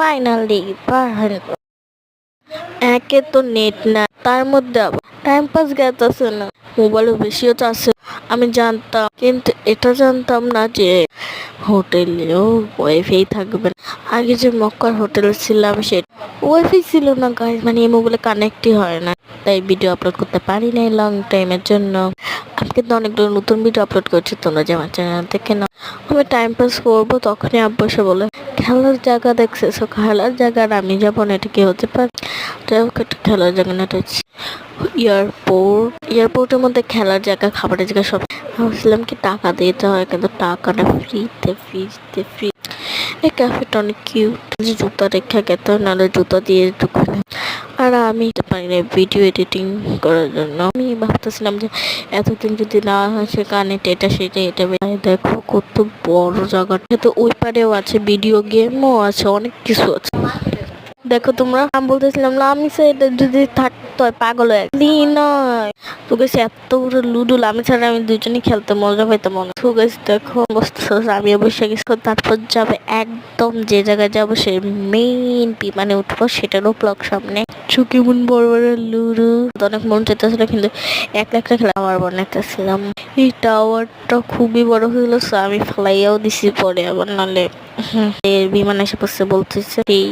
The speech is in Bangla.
ফাইনালি একে তো নেট না, তার মধ্যে আবার টাইম পাস গেতেছে না, মোবাইলও বেশিও চাচ্ছে। আমি জানতাম, কিন্তু এটা জানতাম না যে হোটেলেও ওয়াইফাই থাকবে না। আগে যে মক্কার হোটেলে ছিলাম সে ওয়াইফাই ছিল না গাইজ, মানে এই মোবাইলে কানেক্টই হয় না, তাই ভিডিও আপলোড করতে পারি নাই লং টাইমের জন্য। আমি কিন্তু অনেকগুলো নতুন ভিডিও আপলোড করছি, তোমরা যে আমার চ্যানেল থেকে না। আমি টাইম পাস করবো, তখনই আব্বু এসে বলে খেলার জায়গা দেখছে, খেলার জায়গা আর আমি যাবো না, এটা কি হতে পারে? একটা খেলার জায়গা না, এটা এয়ারপোর্টের মধ্যে খেলার জায়গা, খাবারের জায়গা সব। ভাবছিলাম কি টাকা দিতে হয়, কিন্তু টাকাটা ফ্রি। এই ক্যাফেটা অনেক কিউট, জুতা রেখে গেতে হয়, নাহলে জুতা দিয়ে ঢুকবে। আর আমি পারি না ভিডিও এডিটিং করার জন্য। আমি ভাবতেছিলাম যে এতদিন যদি না হয় সেখানে এটা দেখো কত বড় জায়গাটা, তো ওই পারেও আছে, ভিডিও গেমও আছে, অনেক কিছু আছে। দেখো তোমরা, আমি বলতেছিলাম লামি এটা যদি থাকতো, পাগল হয়ে নয় তো গেছে এত বড় লুডো, লামি ছাড়া আমি দুজনই খেলতে মজা পাইতাম মনে। তো গেছে দেখো আমি বসে গেছি, তারপর যাবে একদম যে জায়গায় যাবো সে মেইন বিমানে উঠবো, সেটারও ব্লগ সামনে। চুকি মন বড় বড় লুডো, অনেক মন চাইতেছিল, কিন্তু একটা খেলা আমার বানাইতেছিলাম। এই টাওয়ারটা খুবই বড় হইলো, আমি ফ্লাইয়াও দিছি পরে আবার, নাহলে বিমান এসে পড়ছে বলতেছে এই